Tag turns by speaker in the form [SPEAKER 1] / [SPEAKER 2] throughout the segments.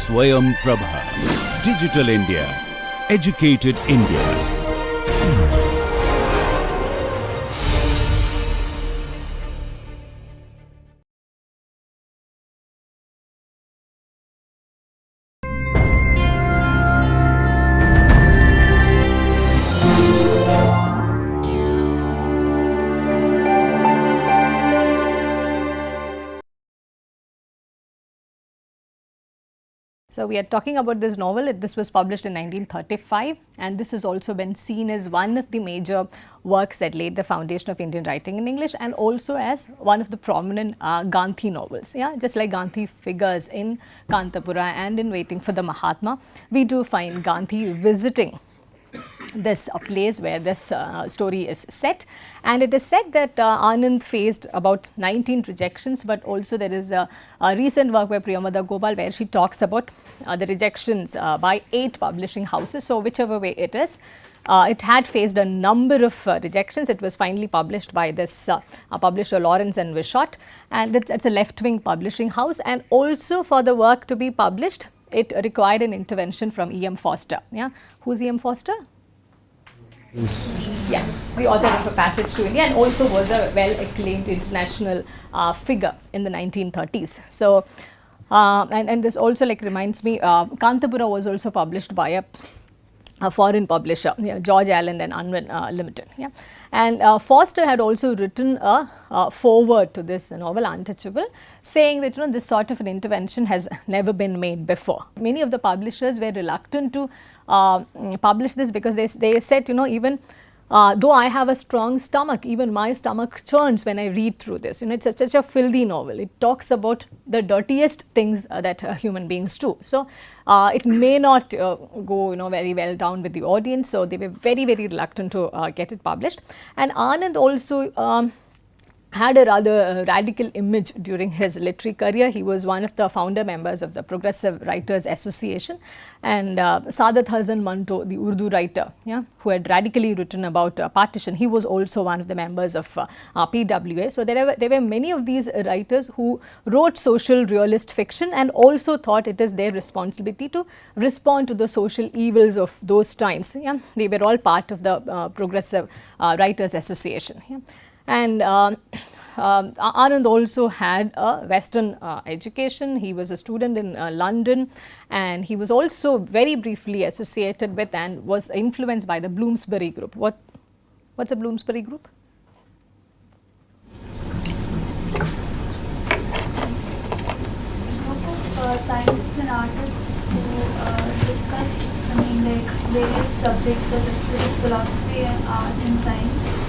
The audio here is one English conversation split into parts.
[SPEAKER 1] Swayam Prabha. Digital India. Educated India.
[SPEAKER 2] So, we are talking about this novel. This was published in 1935, and this has also been seen as one of the major works that laid the foundation of Indian writing in English, and also as one of the prominent Gandhi novels. Yeah, just like Gandhi figures in Kantapura and in Waiting for the Mahatma, we do find Gandhi visiting this place where this story is set, and it is said that Anand faced about 19 rejections, but also there is a recent work by Priyamada Gopal where she talks about the rejections by 8 publishing houses. So, whichever way it is, it had faced a number of rejections. It was finally published by this publisher Lawrence and Wishart, and it's a left-wing publishing house, and also for the work to be published, it required an intervention from E.M. Foster. Yeah, who's E.M. Foster? Yeah, the author of A Passage to India, and also was a well-acclaimed international figure in the 1930s. So, and this also like reminds me, Kantapura was also published by a foreign publisher, yeah, George Allen and Unwin Limited. Yeah, and Foster had also written a foreword to this novel, Untouchable, saying that this sort of an intervention has never been made before. Many of the publishers were reluctant to publish this because they said, even though I have a strong stomach, even my stomach churns when I read through this. It's such a filthy novel. It talks about the dirtiest things that human beings do. So, it may not go, very well down with the audience. So, they were very, very reluctant to get it published. And Anand also had a rather radical image during his literary career. He was one of the founder members of the Progressive Writers Association, and Saadat Hasan Manto, the Urdu writer, yeah, who had radically written about partition, he was also one of the members of PWA. So, there were many of these writers who wrote social realist fiction and also thought it is their responsibility to respond to the social evils of those times. Yeah. They were all part of the Progressive Writers Association. Yeah. And Anand also had a Western education. He was a student in London, and he was also very briefly associated with and was influenced by the Bloomsbury group. What's a Bloomsbury group?
[SPEAKER 3] Scientists and artists who discussed, various subjects such as philosophy and art and science.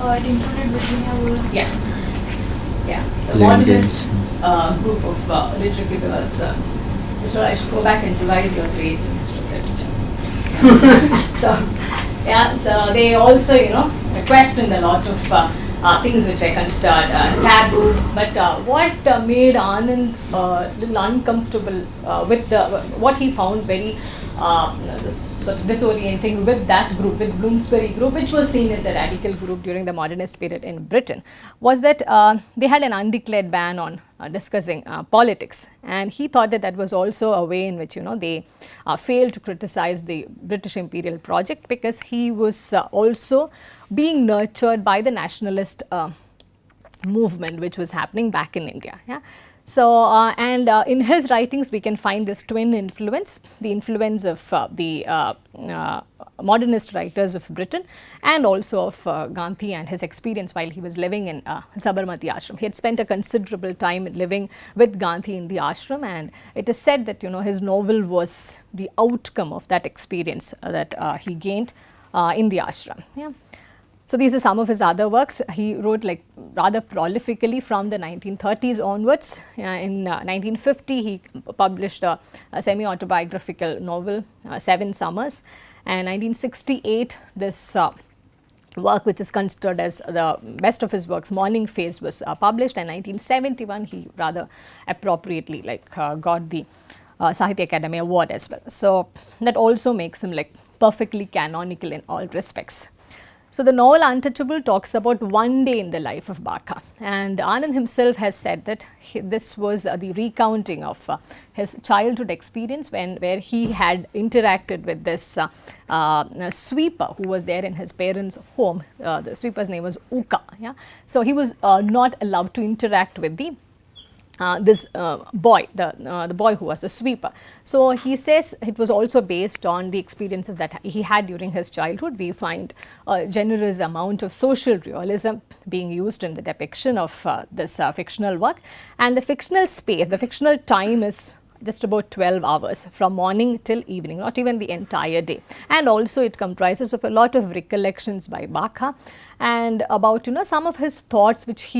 [SPEAKER 3] It included Virginia Woolf.
[SPEAKER 2] Yeah, the modernist group of literary figures. So I should go back and revise your grades in history of literature. So they also, questioned a lot of things which I considered taboo. But what made Anand a little uncomfortable with what he found very sort of disorienting with that group, with Bloomsbury group, which was seen as a radical group during the modernist period in Britain, was that they had an undeclared ban on discussing politics, and he thought that was also a way in which they failed to criticize the British imperial project, because he was also being nurtured by the nationalist movement which was happening back in India. Yeah. So, in his writings we can find this twin influence, the influence of the modernist writers of Britain, and also of Gandhi and his experience while he was living in Sabarmati ashram. He had spent a considerable time living with Gandhi in the ashram, and it is said that his novel was the outcome of that experience that he gained in the ashram. Yeah. So, these are some of his other works. He wrote rather prolifically from the 1930s onwards. In 1950, he published a semi-autobiographical novel, 7 Summers, and 1968, this work which is considered as the best of his works, Morning Phase, was published, and 1971, he rather appropriately got the Sahitya Akademi Award as well. So, that also makes him perfectly canonical in all respects. So, the novel Untouchable talks about one day in the life of Baka, and Anand himself has said that this was the recounting of his childhood experience where he had interacted with this sweeper who was there in his parents' home. The sweeper's name was Uka. Yeah? So, he was not allowed to interact with this boy, the boy who was the sweeper. So, he says it was also based on the experiences that he had during his childhood. We find a generous amount of social realism being used in the depiction of this fictional work, and the fictional space, the fictional time is just about 12 hours from morning till evening, not even the entire day. And also it comprises of a lot of recollections by Baka and about some of his thoughts which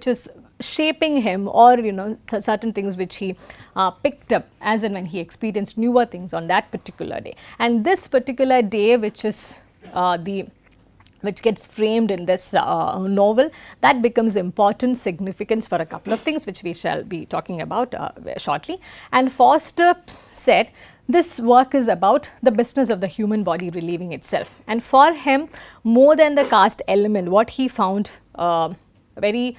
[SPEAKER 2] is shaping him, or certain things which he picked up as and when he experienced newer things on that particular day. And this particular day, which is which gets framed in this novel, that becomes important significance for a couple of things which we shall be talking about shortly. And Foster said this work is about the business of the human body relieving itself, and for him, more than the caste element, what he found very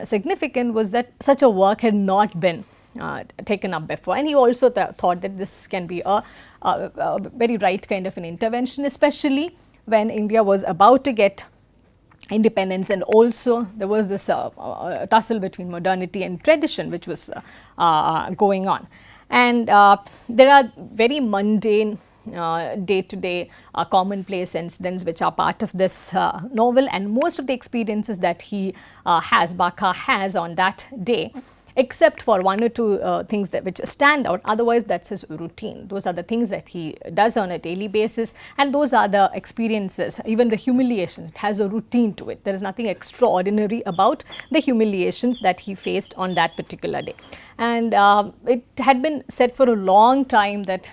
[SPEAKER 2] significant was that such a work had not been taken up before. And he also thought that this can be a very right kind of an intervention, especially when India was about to get independence, and also there was this tussle between modernity and tradition which was going on. And there are very mundane day-to-day commonplace incidents which are part of this novel, and most of the experiences that Baka has on that day, except for one or two things which stand out, otherwise that's his routine. Those are the things that he does on a daily basis, and those are the experiences, even the humiliation, it has a routine to it. There is nothing extraordinary about the humiliations that he faced on that particular day. And it had been said for a long time that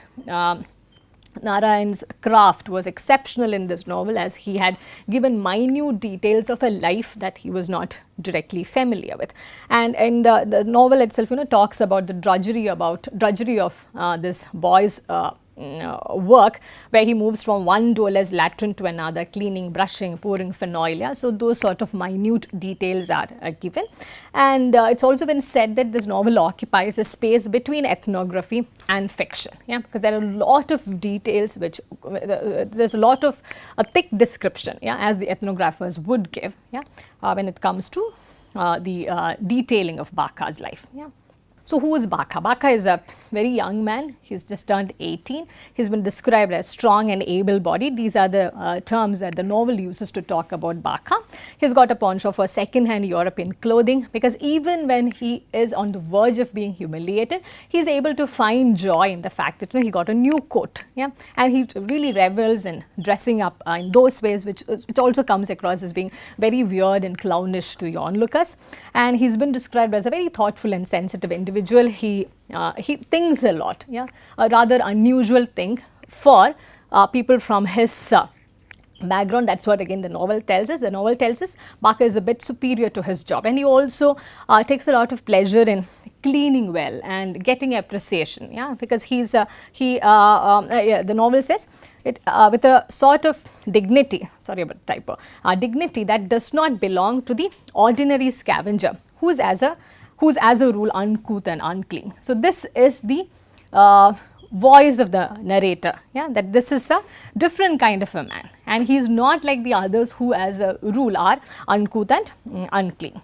[SPEAKER 2] Narayan's craft was exceptional in this novel, as he had given minute details of a life that he was not directly familiar with. And the novel itself talks about the drudgery of this boy's work, where he moves from one doorless latrine to another, cleaning, brushing, pouring phenol. Yeah? So, those sort of minute details are given. And it's also been said that this novel occupies a space between ethnography and fiction, because there are a lot of details which there's a lot of a thick description, as the ethnographers would give, when it comes to the detailing of Baka's life. So, who is Baka? Baka is a very young man. He's just turned 18. He's been described as strong and able-bodied. These are the terms that the novel uses to talk about Baka. He's got a penchant for second-hand European clothing, because even when he is on the verge of being humiliated, he's able to find joy in the fact that he got a new coat, and he really revels in dressing up in those ways, which also comes across as being very weird and clownish to the onlookers. And he's been described as a very thoughtful and sensitive individual. He thinks a lot, a rather unusual thing for people from his background. That's what again the novel tells us. The novel tells us Baka is a bit superior to his job, and he also takes a lot of pleasure in cleaning well and getting appreciation, because the novel says it with a sort of dignity, sorry about typo, dignity that does not belong to the ordinary scavenger who's as a rule uncouth and unclean. So, this is the voice of the narrator, that this is a different kind of a man, and he is not like the others who as a rule are uncouth and unclean.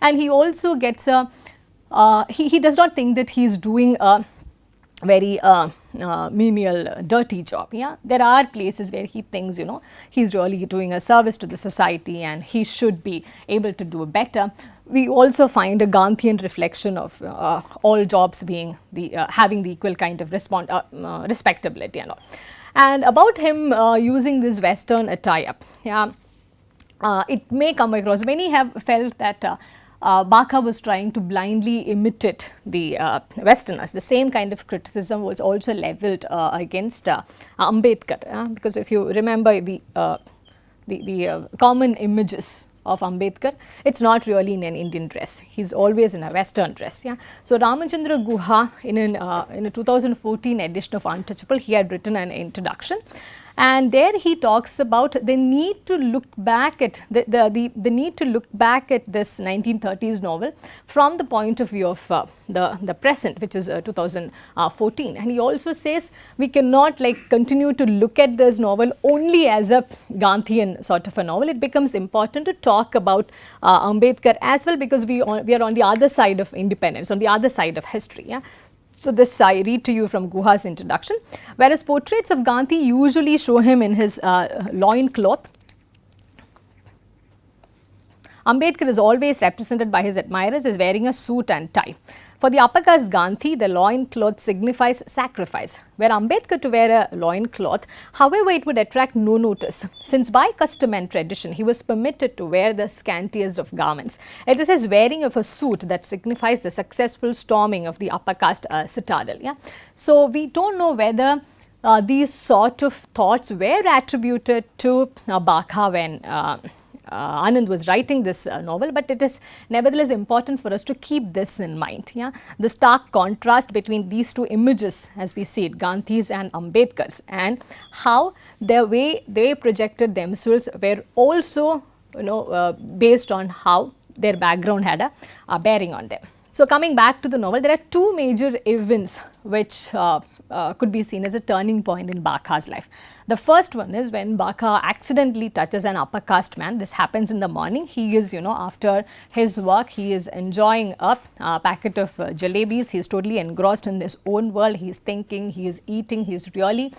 [SPEAKER 2] And he also gets he does not think that he is doing a very menial, dirty job. There are places where he thinks, he's really doing a service to the society and he should be able to do better. We also find a Gandhian reflection of all jobs being having the equal kind of respectability and all. And about him using this Western attire, it may come across, many have felt that Baka was trying to blindly imitate the Westerners. The same kind of criticism was also levelled against Ambedkar, because if you remember the common images of Ambedkar, it's not really in an Indian dress. He's always in a Western dress. So, Ramachandra Guha in a 2014 edition of Untouchable, he had written an introduction,
[SPEAKER 4] and there he talks about the need to look back at the need to look back at this 1930s novel from the point of view of the present, which is 2014. And he also says we cannot like continue to look at this novel only as a Gandhian sort of a novel. It becomes important to talk about Ambedkar as well, because we are on the other side of independence, on the other side of history. Yeah. So, this I read to you from Guha's introduction. Whereas portraits of Gandhi usually show him in his loin cloth, Ambedkar is always represented by his admirers as wearing a suit and tie. For the upper caste Gandhi, the loin cloth signifies sacrifice. Were Ambedkar to wear a loin cloth, however, it would attract no notice, since by custom and tradition, he was permitted to wear the scantiest of garments. It is his wearing of a suit that signifies the successful storming of the upper caste citadel. Yeah? So, we do not know whether these sort of thoughts were attributed to Baka when Anand was writing this novel, but it is nevertheless important for us to keep this in mind. Yeah? The stark contrast between these two images as we see it, Gandhi's and Ambedkar's, and how the way they projected themselves were also based on how their background had a bearing on them. So, coming back to the novel, there are two major events which could be seen as a turning point in Baka's life. The first one is when Baka accidentally touches an upper caste man. This happens in the morning. He is, after his work, he is enjoying a packet of jalebis. He is totally engrossed in his own world. He is thinking, he is eating, he is really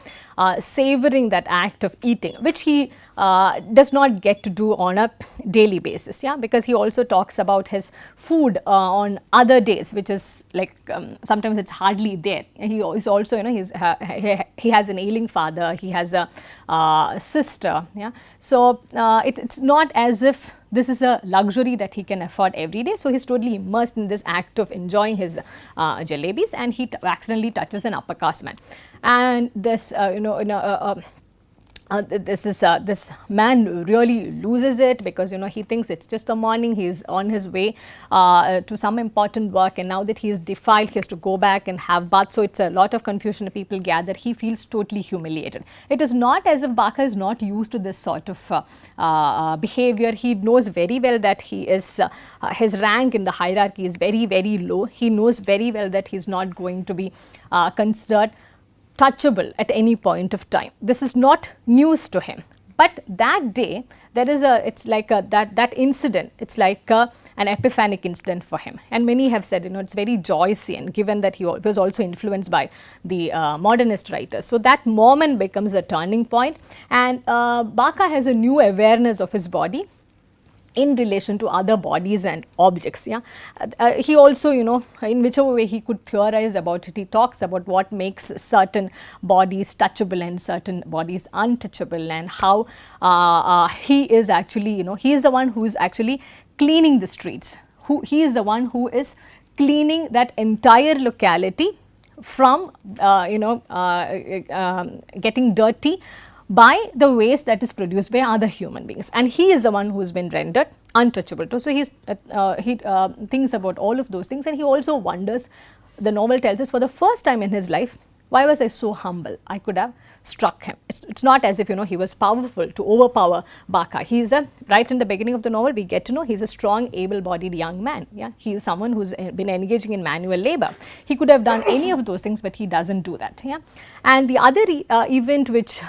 [SPEAKER 4] savoring that act of eating, which he does not get to do on a daily basis. Yeah, because he also talks about his food on other days, which is like sometimes it's hardly there. He is also, he has an ailing father. He has a sister. Yeah. So, it's not as if this is a luxury that he can afford every day. So, he is totally immersed in this act of enjoying his jalebis, and he accidentally touches an upper caste man. And this, this man really loses it, because he thinks it's just the morning, he is on his way to some important work, and now that he is defiled, he has to go back and have bath. So, it's a lot of confusion, people gather, he feels totally humiliated. It is not as if Baka is not used to this sort of behavior. He knows very well that he is, his rank in the hierarchy is very, very low. He knows very well that he is not going to be considered touchable at any point of time. This is not news to him. But that day, there is it's like that incident, it's like an epiphanic incident for him. And many have said, it's very Joycean, given that he was also influenced by the modernist writers. So, that moment becomes a turning point, and Baka has a new awareness of his body in relation to other bodies and objects. Yeah, he also, in whichever way he could theorize about it, he talks about what makes certain bodies touchable and certain bodies untouchable, and how he is actually, he is the one who is actually cleaning the streets. He is the one who is cleaning that entire locality from, getting dirty by the waste that is produced by other human beings, and he is the one who has been rendered untouchable. So, he thinks about all of those things, and he also wonders, the novel tells us, for the first time in his life, why was I so humble? I could have struck him. It's not as if he was powerful to overpower Baka. He is right in the beginning of the novel, we get to know he is a strong, able-bodied young man. Yeah, he is someone who's been engaging in manual labor. He could have done any of those things, but he doesn't do that. Yeah, and the other event which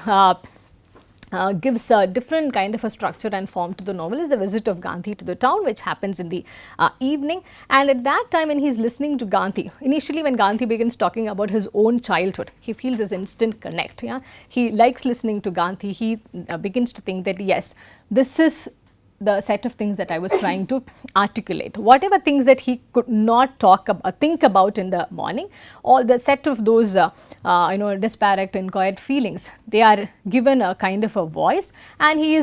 [SPEAKER 4] gives a different kind of a structure and form to the novel is the visit of Gandhi to the town, which happens in the evening. And at that time, when he is listening to Gandhi, initially when Gandhi begins talking about his own childhood, he feels this instant connect. Yeah? He likes listening to Gandhi. He begins to think that yes, this is the set of things that I was trying to articulate. Whatever things that he could not think about in the morning, all the set of those disparate, inchoate feelings, they are given a kind of a voice, and he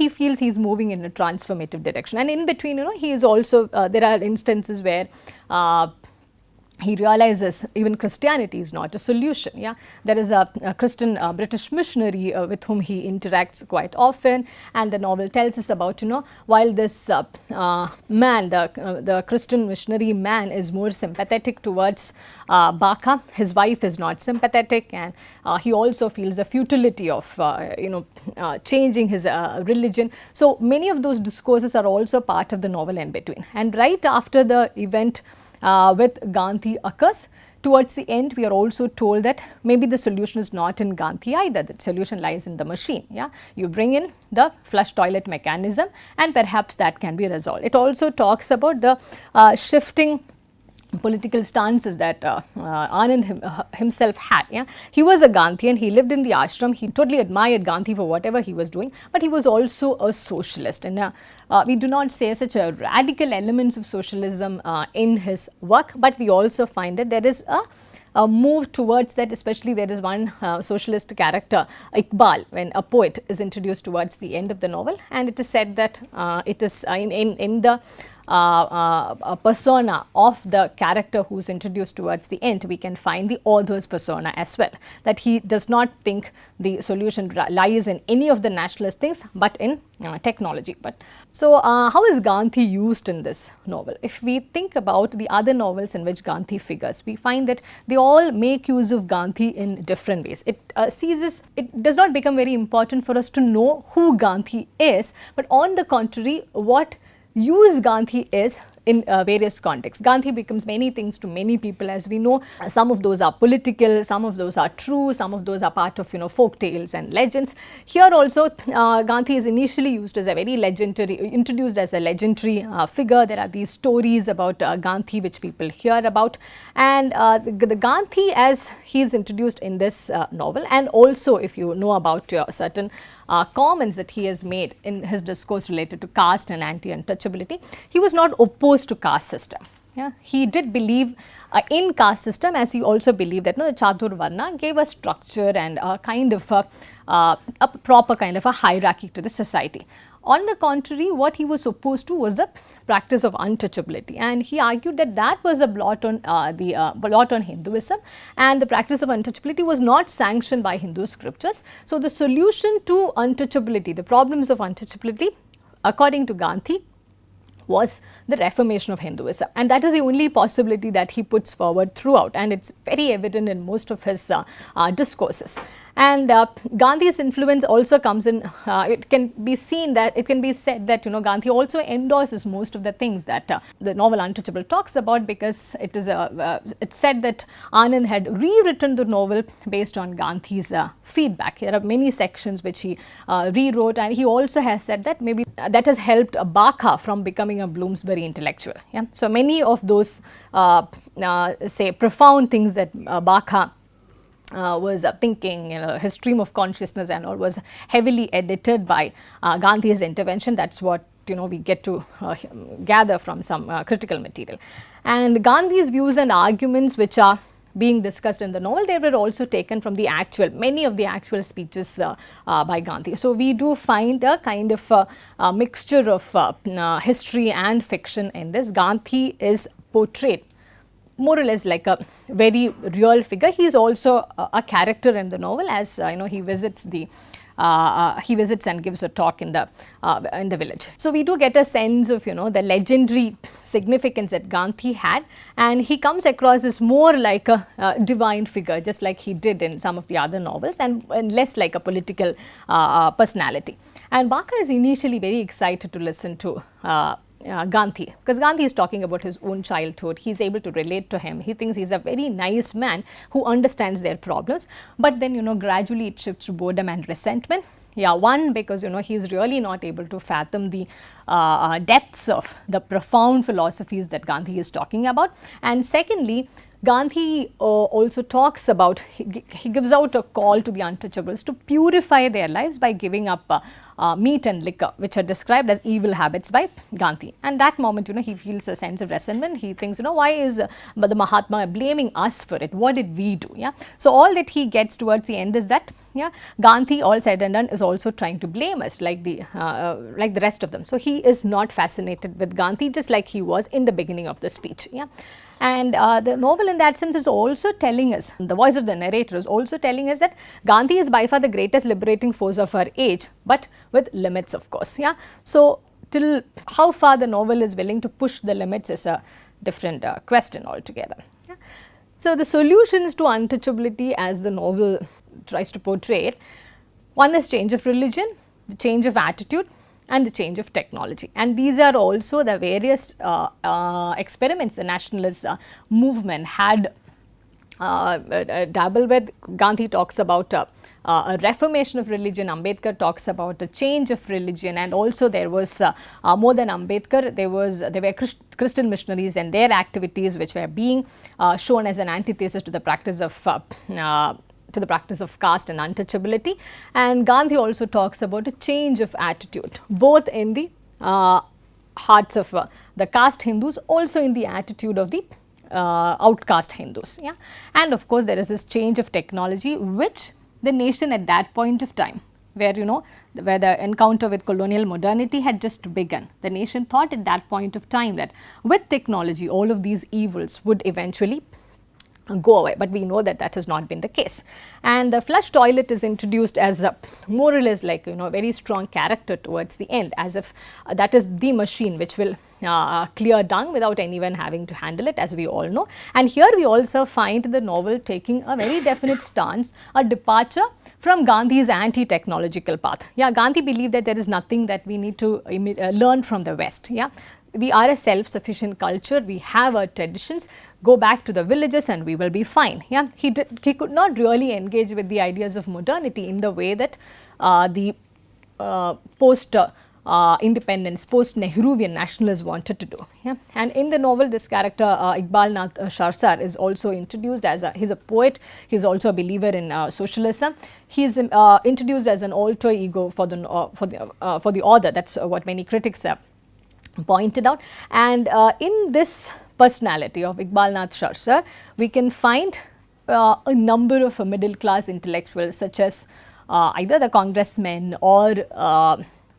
[SPEAKER 4] feels he is moving in a transformative direction. And in between, he is also, there are instances where he realizes even Christianity is not a solution. Yeah, there is a Christian British missionary with whom he interacts quite often, and the novel tells us about, while this man, the Christian missionary man, is more sympathetic towards Baka, his wife is not sympathetic, and he also feels the futility of changing his religion. So many of those discourses are also part of the novel in between. And right after the event with Gandhi occurs, towards the end we are also told that maybe the solution is not in Gandhi either, the solution lies in the machine. Yeah, you bring in the flush toilet mechanism and perhaps that can be resolved. It also talks about the shifting political stances that Anand himself had. Yeah, he was a Gandhian, he lived in the ashram, he totally admired Gandhi for whatever he was doing, but he was also a socialist, and we do not say such a radical elements of socialism in his work, but we also find that there is a move towards that. Especially there is one socialist character, Iqbal, when a poet is introduced towards the end of the novel, and it is said that it is in the a persona of the character who is introduced towards the end, we can find the author's persona as well, that he does not think the solution lies in any of the nationalist things but in technology. But so how is Gandhi used in this novel? If we think about the other novels in which Gandhi figures, we find that they all make use of Gandhi in different ways. It does not become very important for us to know who Gandhi is, but on the contrary, what use Gandhi is in various contexts. Gandhi becomes many things to many people, as we know. Some of those are political, some of those are true, some of those are part of folk tales and legends. Here also Gandhi is initially used as a very legendary, introduced as a legendary figure. There are these stories about Gandhi which people hear about, and the Gandhi as he is introduced in this novel, and also if you know about certain comments that he has made in his discourse related to caste and anti-untouchability, he was not opposed to caste system. Yeah, he did believe in caste system, as he also believed that the Chatur Varna gave a structure and a kind of a proper kind of a hierarchy to the society. On the contrary, what he was opposed to was the practice of untouchability, and he argued that that was a blot on blot on Hinduism, and the practice of untouchability was not sanctioned by Hindu scriptures. So the solution to untouchability, the problems of untouchability, according to Gandhi, was the reformation of Hinduism, and that is the only possibility that he puts forward throughout, and it's very evident in most of his discourses. And Gandhi's influence also comes in, it can be seen that, it can be said that Gandhi also endorses most of the things that the novel Untouchable talks about, because it is it's said that Anand had rewritten the novel based on Gandhi's feedback. There are many sections which he rewrote, and he also has said that maybe that has helped Baka from becoming a Bloomsbury intellectual. Yeah? So many of those say profound things that Baka was thinking, his stream of consciousness and all was heavily edited by Gandhi's intervention. That's what we get to gather from some critical material. And Gandhi's views and arguments which are being discussed in the novel, they were also taken from the many of the actual speeches by Gandhi. So we do find a kind of a mixture of history and fiction in this. Gandhi is portrayed more or less like a very real figure. He is also a character in the novel, as he visits the he visits and gives a talk in the village. So we do get a sense of the legendary significance that Gandhi had, and he comes across as more like a divine figure, just like he did in some of the other novels, and less like a political personality. And Baka is initially very excited to listen to Gandhi, because Gandhi is talking about his own childhood. He is able to relate to him. He thinks he is a very nice man who understands their problems. But then gradually it shifts to boredom and resentment. Yeah, one, because he is really not able to fathom the depths of the profound philosophies that Gandhi is talking about. And secondly, Gandhi also talks about, he gives out a call to the untouchables to purify their lives by giving up meat and liquor, which are described as evil habits by Gandhi. And that moment, he feels a sense of resentment. He thinks, why is the Mahatma blaming us for it? What did we do? Yeah. So all that he gets towards the end is that, Gandhi, all said and done, is also trying to blame us like the rest of them. So he is not fascinated with Gandhi, just like he was in the beginning of the speech. Yeah. And the novel in that sense is also telling us, the voice of the narrator is also telling us that Gandhi is by far the greatest liberating force of our age, but with limits, of course. Yeah. So, till how far the novel is willing to push the limits is a different question altogether. Yeah. So, the solutions to untouchability as the novel tries to portray it, one is change of religion, the change of attitude, and the change of technology. And these are also the various experiments the nationalist movement had dabbled with. Gandhi talks about a reformation of religion, Ambedkar talks about a change of religion, and also there was more than Ambedkar, there were Christian missionaries and their activities which were being shown as an antithesis to the practice of caste and untouchability. And Gandhi also talks about a change of attitude, both in the hearts of the caste Hindus, also in the attitude of the outcast Hindus. Yeah? And of course, there is this change of technology which the nation at that point of time, where where the encounter with colonial modernity had just begun, the nation thought at that point of time that with technology all of these evils would eventually go away, but we know that that has not been the case. And the flush toilet is introduced as a more or less like very strong character towards the end, as if that is the machine which will clear dung without anyone having to handle it, as we all know. And here we also find the novel taking a very definite stance, a departure from Gandhi's anti-technological path. Yeah, Gandhi believed that there is nothing that we need to learn from the West. Yeah. We are a self-sufficient culture, we have our traditions, go back to the villages and we will be fine. Yeah? He could not really engage with the ideas of modernity in the way that the post-independence, post-Nehruvian nationalists wanted to do. Yeah? And in the novel, this character Iqbal Nath Sharsar is also introduced as he's a poet, he's also a believer in socialism. He's introduced as an alter ego for the author. That's what many critics have pointed out. And in this personality of Iqbal Nath Sharsar, we can find a number of middle class intellectuals, such as either the congressmen or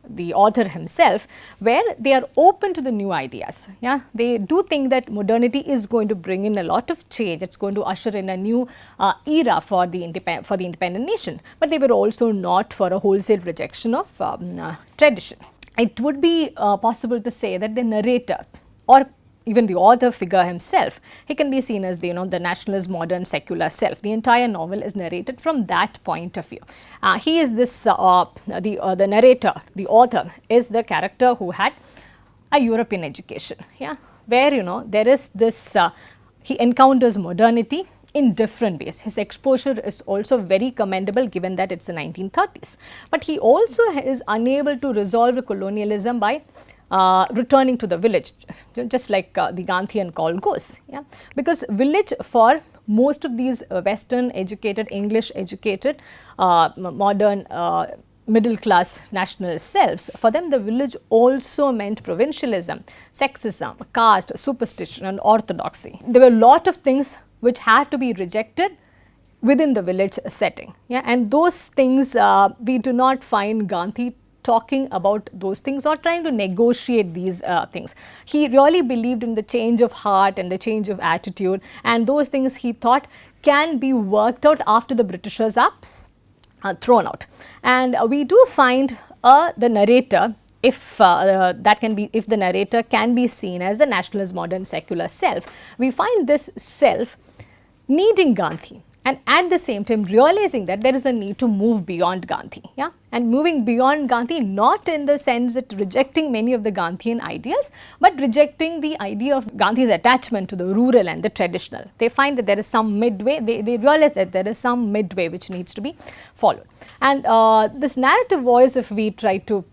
[SPEAKER 4] the author himself, where they are open to the new ideas. Yeah? They do think that modernity is going to bring in a lot of change, it's going to usher in a new era for the independent nation, but they were also not for a wholesale rejection of tradition. It would be possible to say that the narrator, or even the author figure himself, he can be seen as the nationalist modern secular self. The entire novel is narrated from that point of view. He is this the narrator, the author is the character who had a European education. Yeah, where there is this he encounters modernity in different ways. His exposure is also very commendable, given that it's the 1930s. But he also is unable to resolve colonialism by returning to the village, just like the Gandhian call goes. Yeah? Because village, for most of these Western educated, English educated, modern middle class national selves, for them the village also meant provincialism, sexism, caste, superstition and orthodoxy. There were a lot of things which had to be rejected within the village setting. Yeah? And those things, we do not find Gandhi talking about those things or trying to negotiate these things. He really believed in the change of heart and the change of attitude, and those things he thought can be worked out after the Britishers are thrown out. And we do find the narrator, if the narrator can be seen as the nationalist modern secular self, we find this self needing Gandhi, and at the same time realizing that there is a need to move beyond Gandhi. Yeah? And moving beyond Gandhi, not in the sense that rejecting many of the Gandhian ideals, but rejecting the idea of Gandhi's attachment to the rural and the traditional. They find that there is some midway, they realize that there is some midway which needs to be followed. And this narrative voice, if we try to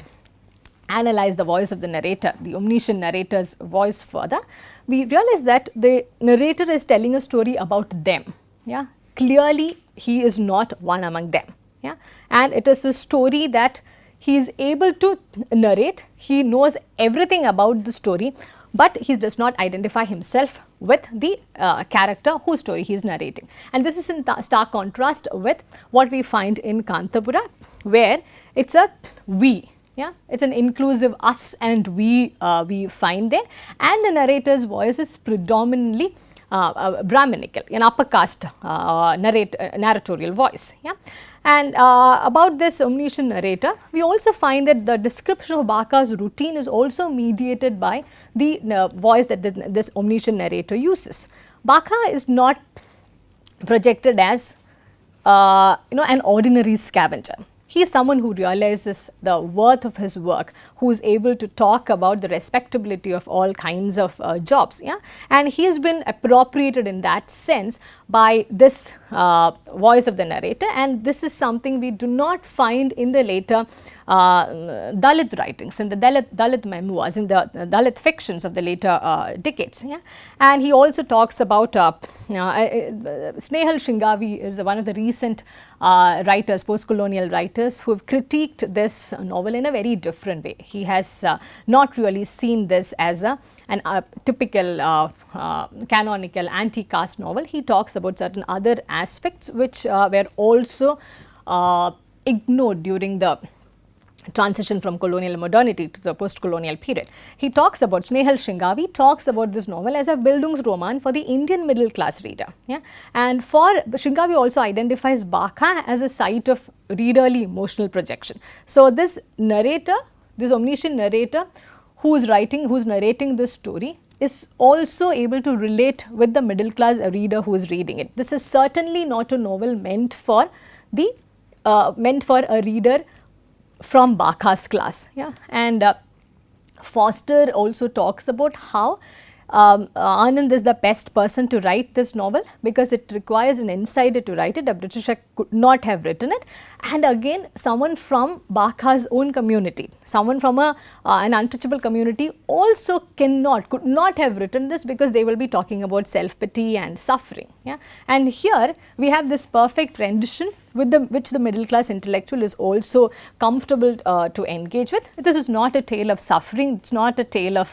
[SPEAKER 4] analyze the voice of the narrator, the omniscient narrator's voice further, we realize that the narrator is telling a story about them. Yeah? Clearly, he is not one among them. Yeah? And it is a story that he is able to narrate. He knows everything about the story, but he does not identify himself with the character whose story he is narrating. And this is in stark contrast with what we find in Kantapura, where it's a we. Yeah, it's an inclusive us and we find there, and the narrator's voice is predominantly Brahminical, an upper caste narratorial voice. Yeah. And about this omniscient narrator, we also find that the description of Baka's routine is also mediated by the voice that this omniscient narrator uses. Baka is not projected as an ordinary scavenger. He is someone who realizes the worth of his work, who is able to talk about the respectability of all kinds of jobs. Yeah? And he has been appropriated in that sense by this voice of the narrator, and this is something we do not find in the later Dalit writings, in the Dalit memoirs, in the Dalit fictions of the later decades. Yeah? And he also talks about Snehal Shingavi is one of the recent writers, post-colonial writers, who have critiqued this novel in a very different way. He has not really seen this as a typical canonical anti-caste novel. He talks about certain other aspects which were also ignored during the transition from colonial modernity to the post-colonial period. He talks about, Snehal Shingavi talks about this novel as a Bildungsroman for the Indian middle class reader. Yeah? And for Shingavi also identifies Baka as a site of readerly emotional projection. So this narrator, this omniscient narrator who is narrating this story is also able to relate with the middle class reader who is reading it. This is certainly not a novel meant for a reader from Baka's class. Yeah? And Foster also talks about how Anand is the best person to write this novel because it requires an insider to write it. A Britisher could not have written it, and again someone from Baka's own community, someone from an untouchable community also could not have written this because they will be talking about self-pity and suffering. Yeah? And here we have this perfect rendition with which the middle class intellectual is also comfortable to engage with. This is not a tale of suffering, it is not a tale of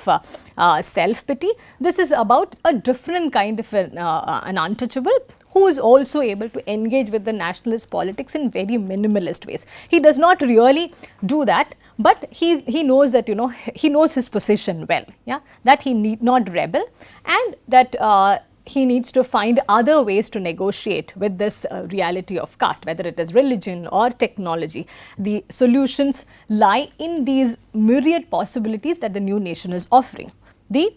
[SPEAKER 4] self-pity. This is about a different kind of an untouchable who is also able to engage with the nationalist politics in very minimalist ways. He does not really do that, but he knows that, he knows his position well, yeah? That he need not rebel, and that he needs to find other ways to negotiate with this reality of caste, whether it is religion or technology. The solutions lie in these myriad possibilities that the new nation is offering. The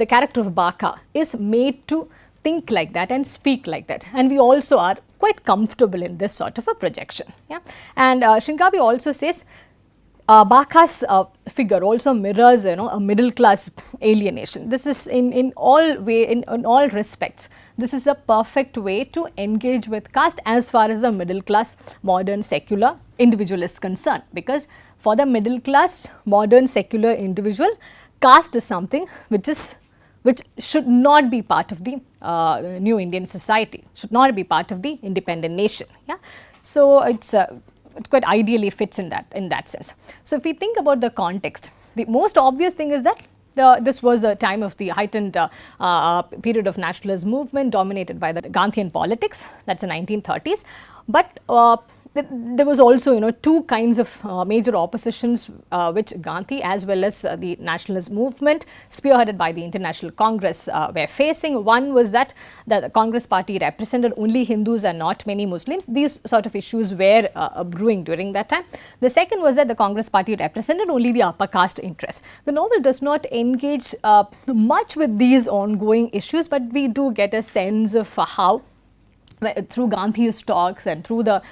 [SPEAKER 4] character of Baka is made to think like that and speak like that, and we also are quite comfortable in this sort of a projection. Yeah? And Shingavi also says Baka's figure also mirrors a middle class alienation. This is in all respects, this is a perfect way to engage with caste as far as the middle class modern secular individual is concerned, because for the middle class modern secular individual, caste is something which should not be part of the new Indian society, should not be part of the independent nation. Yeah? So it quite ideally fits in that sense. So if we think about the context, the most obvious thing is that this was the time of the heightened period of nationalist movement dominated by the Gandhian politics, that's the 1930s. But there was also two kinds of major oppositions which Gandhi as well as the nationalist movement spearheaded by the International Congress were facing. One was that the Congress party represented only Hindus and not many Muslims. These sort of issues were brewing during that time. The second was that the Congress party represented only the upper caste interests. The novel does not engage much with these ongoing issues, but we do get a sense of how through Gandhi's talks and through the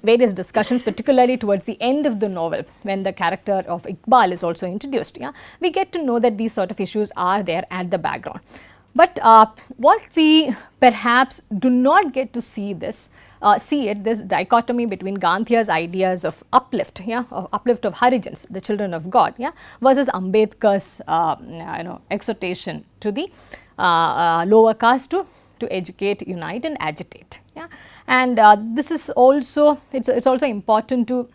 [SPEAKER 4] various discussions, particularly towards the end of the novel when the character of Iqbal is also introduced, yeah, we get to know that these sort of issues are there at the background. But what we perhaps do not get to see this dichotomy between Gandhi's ideas of uplift, of uplift of Harijans, the children of God, versus Ambedkar's exhortation to the lower caste to educate, unite and agitate. Yeah? And this is also, it's also important to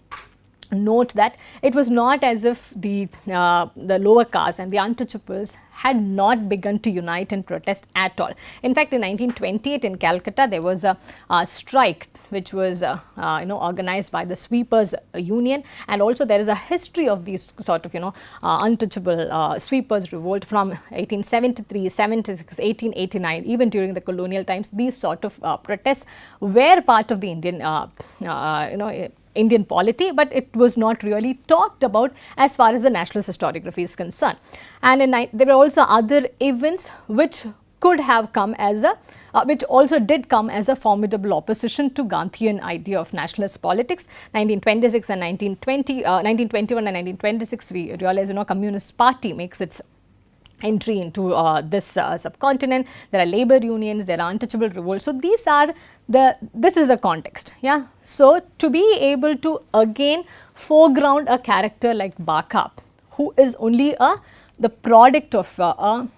[SPEAKER 4] note that it was not as if the lower caste and the untouchables had not begun to unite and protest at all. In fact, in 1928 in Calcutta, there was a strike which was organized by the Sweepers Union, and also there is a history of these sort of untouchable sweepers revolt from 1873, 76, 1889, even during the colonial times. These sort of protests were part of the Indian polity, but it was not really talked about as far as the nationalist historiography is concerned. And there were also other events which could have come as a, which also did come as a formidable opposition to Gandhian idea of nationalist politics. 1926 and 1921 and 1926, we realize, Communist Party makes its entry into this subcontinent. There are labor unions, there are untouchable revolts. So these are this is the context. Yeah. So to be able to again foreground a character like Baka, who is only the product of a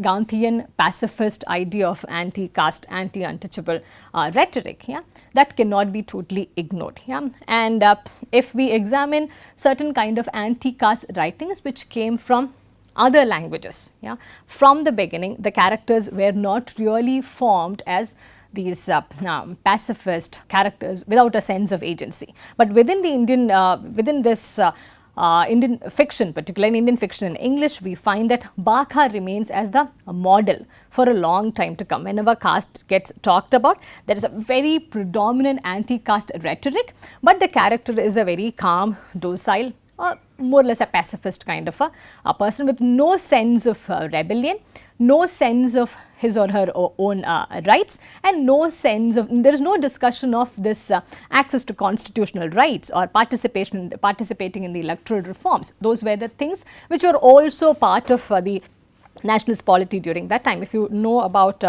[SPEAKER 4] Gandhian pacifist idea of anti-caste, anti-untouchable rhetoric, yeah, that cannot be totally ignored. Yeah. And if we examine certain kind of anti-caste writings which came from other languages, yeah, from the beginning the characters were not really formed as these pacifist characters without a sense of agency. But within the Indian, within this Indian fiction, particularly Indian fiction in English, we find that Baka remains as the model for a long time to come. Whenever caste gets talked about, there is a very predominant anti-caste rhetoric, but the character is a very calm, docile, more or less a pacifist kind of a person with no sense of rebellion, no sense of his or her own rights, and no sense of, there is no discussion of this access to constitutional rights or participating in the electoral reforms. Those were the things which were also part of the nationalist polity during that time. If you know about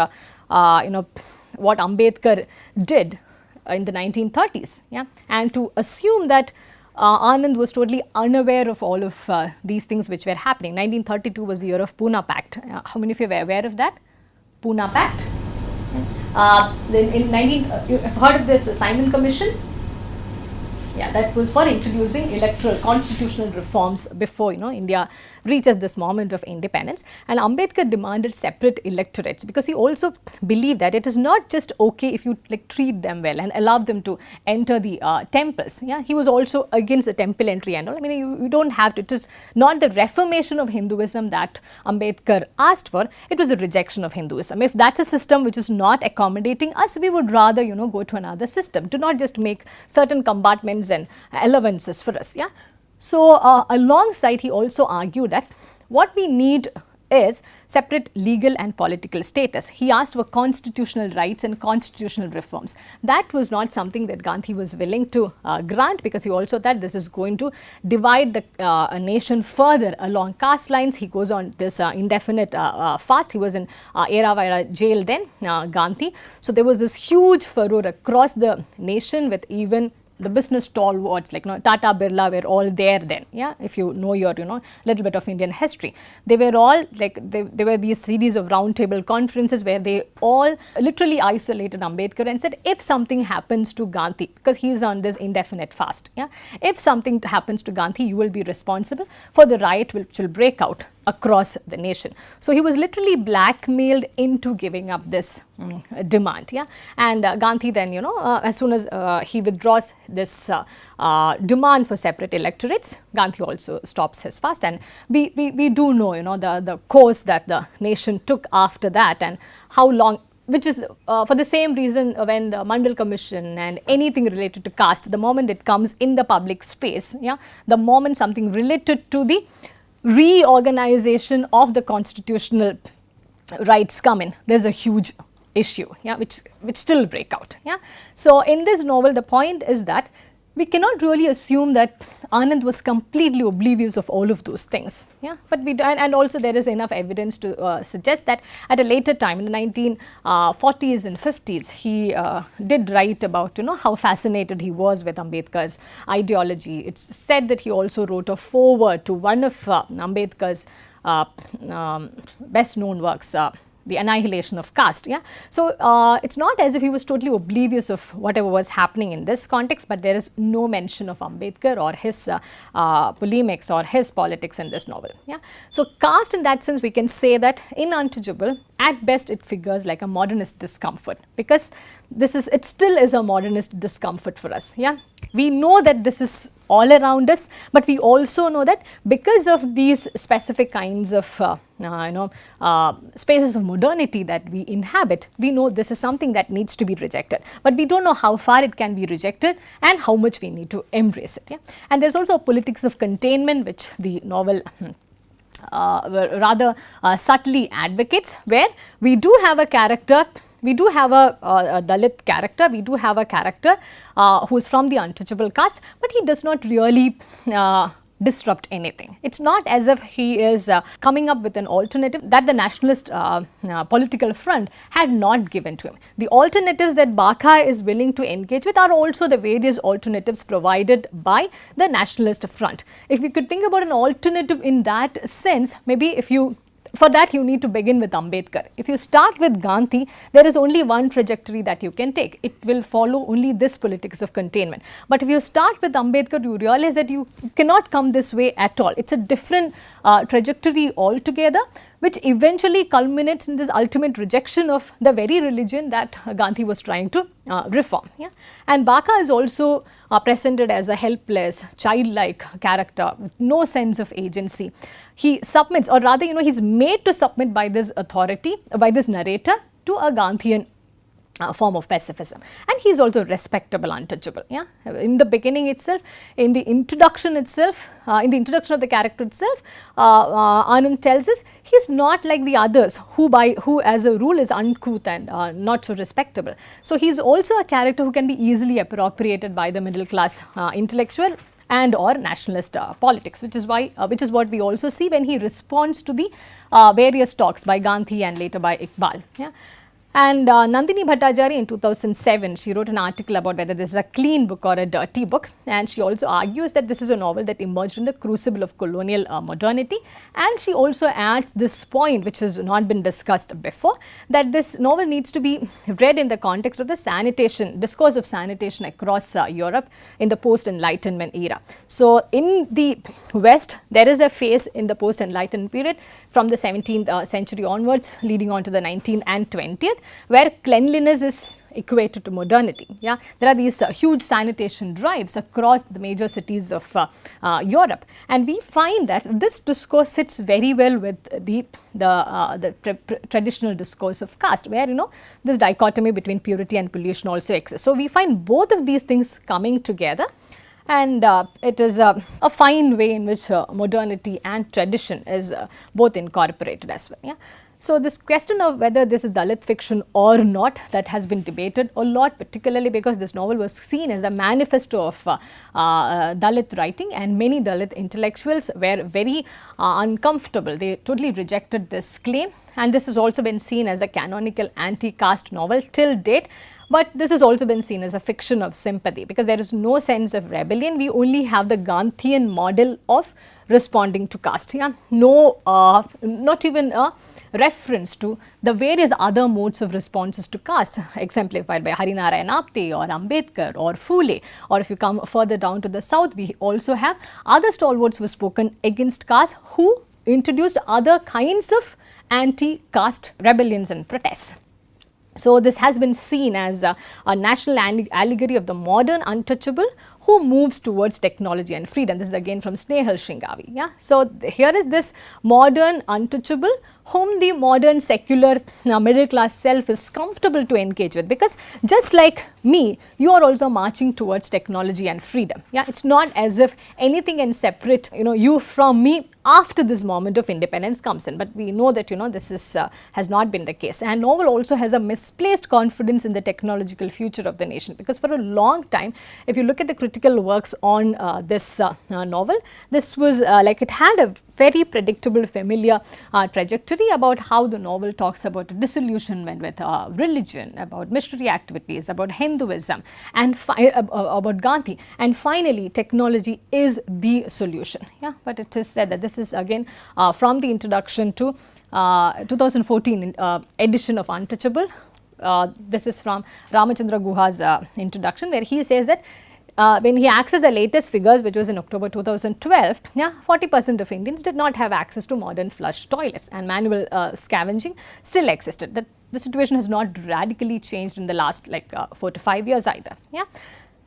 [SPEAKER 4] what Ambedkar did in the 1930s, yeah, and to assume that Anand was totally unaware of all of these things which were happening. 1932 was the year of Pune Pact. How many of you were aware of that? Pune Pact. Then in you've heard of this Simon Commission? Yeah, that was for introducing electoral constitutional reforms before India reaches this moment of independence. And Ambedkar demanded separate electorates because he also believed that it is not just okay if you treat them well and allow them to enter the temples. Yeah, he was also against the temple entry and all. I mean, you don't have to. It is not the reformation of Hinduism that Ambedkar asked for. It was a rejection of Hinduism. If that's a system which is not accommodating us, we would rather go to another system. Do not just make certain compartments and allowances for us. Yeah. So alongside, he also argued that what we need is separate legal and political status. He asked for constitutional rights and constitutional reforms. That was not something that Gandhi was willing to grant, because he also thought this is going to divide the nation further along caste lines. He goes on this indefinite fast. He was in Eravira jail then, Gandhi. So there was this huge furor across the nation, with even the business stalwarts like Tata, Birla were all there then. Yeah, if you know your little bit of Indian history, they were all there were these series of roundtable conferences where they all literally isolated Ambedkar and said, if something happens to Gandhi, because he is on this indefinite fast, yeah, if something happens to Gandhi, you will be responsible for the riot which will break out across the nation. So he was literally blackmailed into giving up this demand. Yeah, and Gandhi then as soon as he withdraws this demand for separate electorates, Gandhi also stops his fast, and we do know the course that the nation took after that, and how long, which is for the same reason when the Mandal Commission and anything related to caste, the moment it comes in the public space, yeah, the moment something related to the reorganization of the constitutional rights come in, there's a huge issue, yeah, which still break out. Yeah. So in this novel, the point is that we cannot really assume that Anand was completely oblivious of all of those things. Yeah, but and also there is enough evidence to suggest that at a later time in the 1940s and 50s, he did write about how fascinated he was with Ambedkar's ideology. It's said that he also wrote a foreword to one of Ambedkar's best known works, the annihilation of caste. Yeah, so it's not as if he was totally oblivious of whatever was happening in this context, but there is no mention of Ambedkar or his polemics or his politics in this novel. Yeah, so caste in that sense we can say that in Untouchable, at best it figures like a modernist discomfort, because it still is a modernist discomfort for us. Yeah, we know that this is all around us, but we also know that because of these specific kinds of spaces of modernity that we inhabit, we know this is something that needs to be rejected, but we don't know how far it can be rejected and how much we need to embrace it. Yeah? And there is also a politics of containment which the novel rather subtly advocates, where we do have a character, we do have a Dalit character, we do have a character who is from the untouchable caste, but he does not really disrupt anything. It's not as if he is coming up with an alternative that the nationalist political front had not given to him. The alternatives that Baka is willing to engage with are also the various alternatives provided by the nationalist front. If we could think about an alternative in that sense, maybe for that you need to begin with Ambedkar. If you start with Gandhi, there is only one trajectory that you can take. It will follow only this politics of containment. But if you start with Ambedkar, you realize that you cannot come this way at all. It's a different trajectory altogether, which eventually culminates in this ultimate rejection of the very religion that Gandhi was trying to reform. Yeah? And Baka is also presented as a helpless, childlike character with no sense of agency. He submits, or rather, he's made to submit by this authority, by this narrator, to a Gandhian form of pacifism, and he is also respectable, untouchable. Yeah, in the beginning itself, in the introduction itself, in the introduction of the character itself, Anand tells us he is not like the others who as a rule is uncouth and not so respectable. So he is also a character who can be easily appropriated by the middle class intellectual and or nationalist politics, which is what we also see when he responds to the various talks by Gandhi and later by Iqbal. Yeah. And Nandini Bhattacharya in 2007, she wrote an article about whether this is a clean book or a dirty book, and she also argues that this is a novel that emerged in the crucible of colonial modernity, and she also adds this point, which has not been discussed before, that this novel needs to be read in the context of the discourse of sanitation across Europe in the post-Enlightenment era. So in the West, there is a phase in the post-Enlightenment period from the 17th century onwards, leading on to the 19th and 20th, where cleanliness is equated to modernity. Yeah, there are these huge sanitation drives across the major cities of Europe, and we find that this discourse sits very well with the traditional discourse of caste, where this dichotomy between purity and pollution also exists. So we find both of these things coming together, and it is a fine way in which modernity and tradition is both incorporated as well. Yeah. So this question of whether this is Dalit fiction or not, that has been debated a lot, particularly because this novel was seen as a manifesto of Dalit writing, and many Dalit intellectuals were very uncomfortable. They totally rejected this claim, and this has also been seen as a canonical anti-caste novel till date. But this has also been seen as a fiction of sympathy, because there is no sense of rebellion. We only have the Gandhian model of responding to caste. Yeah? No, not even a reference to the various other modes of responses to caste, exemplified by Harinarayan Apte or Ambedkar or Phule. Or if you come further down to the south, we also have other stalwarts who have spoken against caste, who introduced other kinds of anti-caste rebellions and protests. So this has been seen as a national allegory of the modern untouchable who moves towards technology and freedom. This is again from Snehal Shingavi. Yeah. So here is this modern untouchable whom the modern secular middle class self is comfortable to engage with, because just like me, you are also marching towards technology and freedom. Yeah, it's not as if anything can separate you from me after this moment of independence comes in, but we know that this is has not been the case. And novel also has a misplaced confidence in the technological future of the nation, because for a long time, if you look at the critical works on this novel, this was like it had a very predictable, familiar trajectory about how the novel talks about disillusionment with religion, about missionary activities, about Hinduism, and about Gandhi, and finally technology is the solution. Yeah, but it is said that this is again from the introduction to 2014 edition of Untouchable. This is from Ramachandra Guha's introduction, where he says that when he accessed the latest figures, which was in October 2012, 40% of Indians did not have access to modern flush toilets, and manual scavenging still existed. That the situation has not radically changed in the last 4 to 5 years either. Yeah.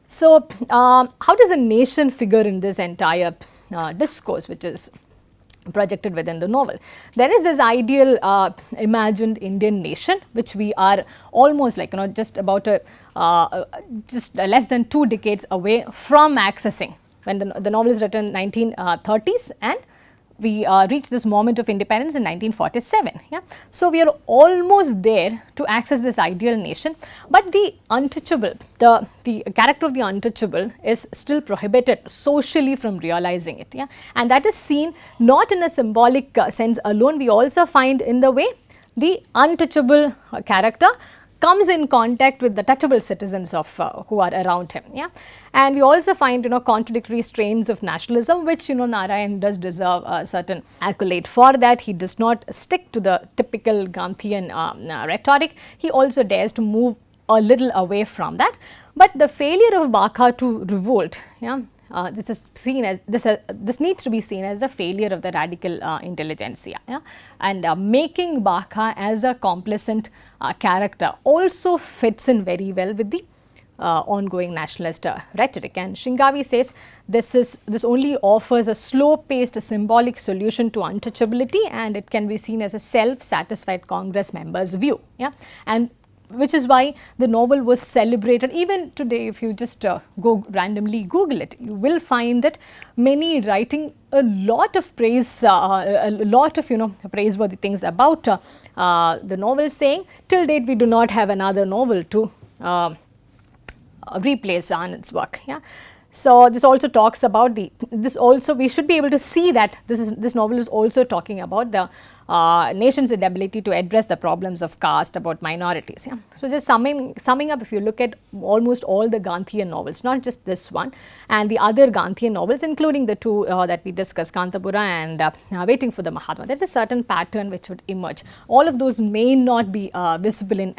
[SPEAKER 4] So, how does a nation figure in this entire discourse, which is projected within the novel? There is this ideal imagined Indian nation, which we are almost just about just less than 2 decades away from accessing, when the novel is written in 1930s, and we reached this moment of independence in 1947. Yeah? So, we are almost there to access this ideal nation, but the untouchable, the character of the untouchable is still prohibited socially from realizing it. Yeah? And that is seen not in a symbolic sense alone. We also find in the way the untouchable character comes in contact with the touchable citizens of who are around him. Yeah? And we also find contradictory strains of nationalism, which Narayan does deserve a certain accolade for that. He does not stick to the typical Gandhian rhetoric. He also dares to move a little away from that. But the failure of Baka to revolt, this is seen as this needs to be seen as a failure of the radical intelligentsia, and making Baka as a complacent character also fits in very well with the ongoing nationalist rhetoric. And Shingavi says this only offers a slow-paced symbolic solution to untouchability, and it can be seen as a self-satisfied Congress member's view. Yeah, and which is why the novel was celebrated. Even today, if you just go randomly Google it, you will find that many writing a lot of praise, a lot of praiseworthy things about the novel, saying till date we do not have another novel to replace Anand's work. Yeah. So, this also talks about this also we should be able to see that this novel is also talking about the nation's inability to address the problems of caste, about minorities. Yeah. So, just summing up, if you look at almost all the Gandhian novels, not just this one, and the other Gandhian novels, including the 2 that we discussed, Kantapura and Waiting for the Mahatma, there is a certain pattern which would emerge. All of those may not be visible in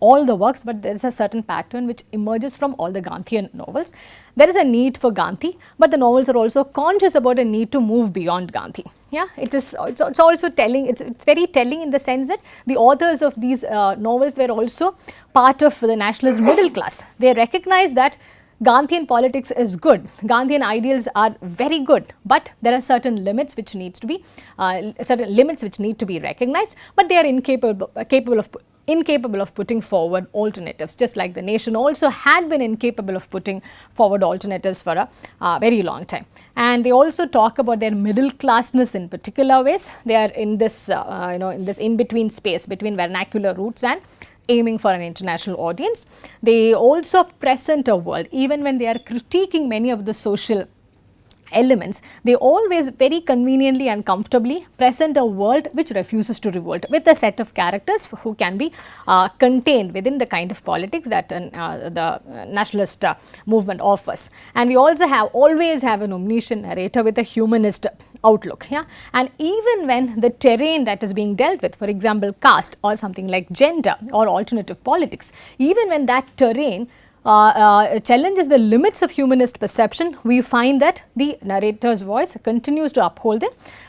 [SPEAKER 4] all the works, but there is a certain pattern which emerges from all the Gandhian novels. There is a need for Gandhi, but the novels are also conscious about a need to move beyond Gandhi. Yeah, it's also telling, it's very telling in the sense that the authors of these novels were also part of the nationalist middle class. They recognize that Gandhian politics is good, Gandhian ideals are very good, but there are certain limits which needs to be recognized, but they are incapable of putting forward alternatives, just like the nation also had been incapable of putting forward alternatives for a very long time. And they also talk about their middle classness in particular ways. They are in this in this in between space between vernacular roots and aiming for an international audience. They also present a world, even when they are critiquing many of the social elements, they always very conveniently and comfortably present a world which refuses to revolt, with a set of characters who can be contained within the kind of politics that the nationalist movement offers. And we also always have an omniscient narrator with a humanist outlook. Yeah? And even when the terrain that is being dealt with, for example, caste or something like gender or alternative politics, even when that terrain challenges the limits of humanist perception, we find that the narrator's voice continues to uphold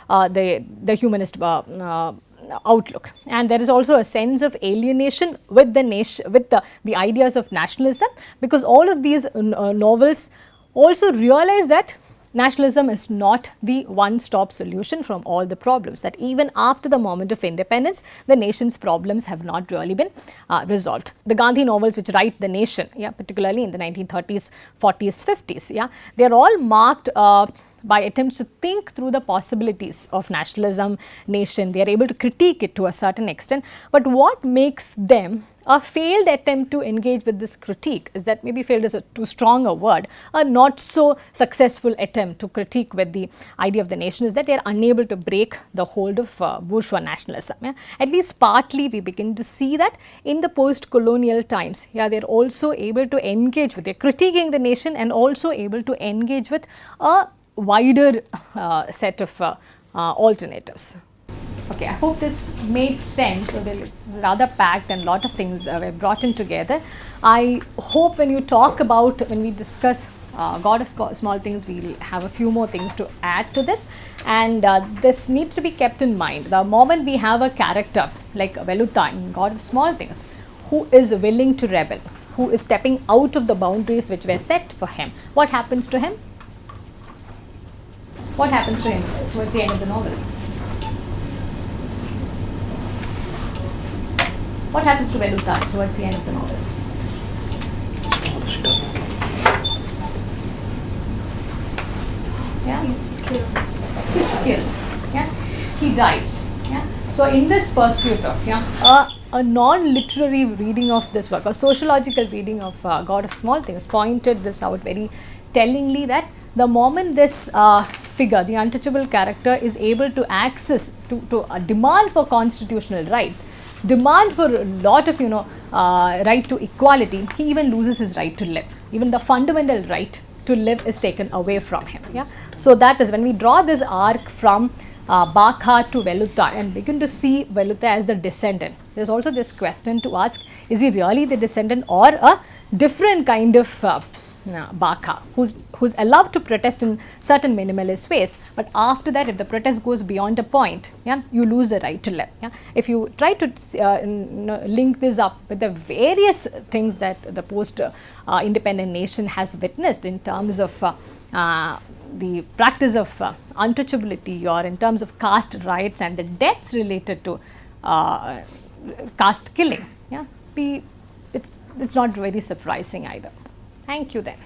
[SPEAKER 4] the humanist outlook. And there is also a sense of alienation with the ideas of nationalism, because all of these novels also realize that nationalism is not the one-stop solution from all the problems, that even after the moment of independence, the nation's problems have not really been resolved. The Gandhi novels which write the nation, particularly in the 1930s, 40s, 50s, they are all marked by attempts to think through the possibilities of nationalism, nation. They are able to critique it to a certain extent, but what makes them a failed attempt to engage with this critique is that, maybe failed is a too strong a word, a not so successful attempt to critique with the idea of the nation, is that they are unable to break the hold of bourgeois nationalism. At least partly we begin to see that in the post-colonial times. They are also able to engage with, they are critiquing the nation and also able to engage with a wider set of alternatives. Okay, I hope this made sense. So it's rather packed and a lot of things were brought in together. I hope when we discuss God of Small Things, we'll have a few more things to add to this, and this needs to be kept in mind. The moment we have a character like Veluta in God of Small Things, who is willing to rebel, who is stepping out of the boundaries which were set for him, what happens to him? What happens to him towards the end of the novel? What happens to Veluta towards the end of the novel? Yeah, his skill. Yeah, he dies. Yeah. So in this pursuit of a non-literary reading of this work, a sociological reading of God of Small Things, pointed this out very tellingly, that the moment this figure, the untouchable character, is able to access to a demand for constitutional rights, demand for a lot of right to equality, he even loses his right to live. Even the fundamental right to live is taken away from him. Yeah. So that is when we draw this arc from Baka to Veluta and begin to see Veluta as the descendant. There's also this question to ask, is he really the descendant or a different kind of Baka who's allowed to protest in certain minimalist ways, but after that, if the protest goes beyond a point, yeah, you lose the right to live. Yeah. If you try to link this up with the various things that the post-independent nation has witnessed in terms of the practice of untouchability, or in terms of caste rights and the deaths related to caste killing, yeah, it's not very surprising either. Thank you then.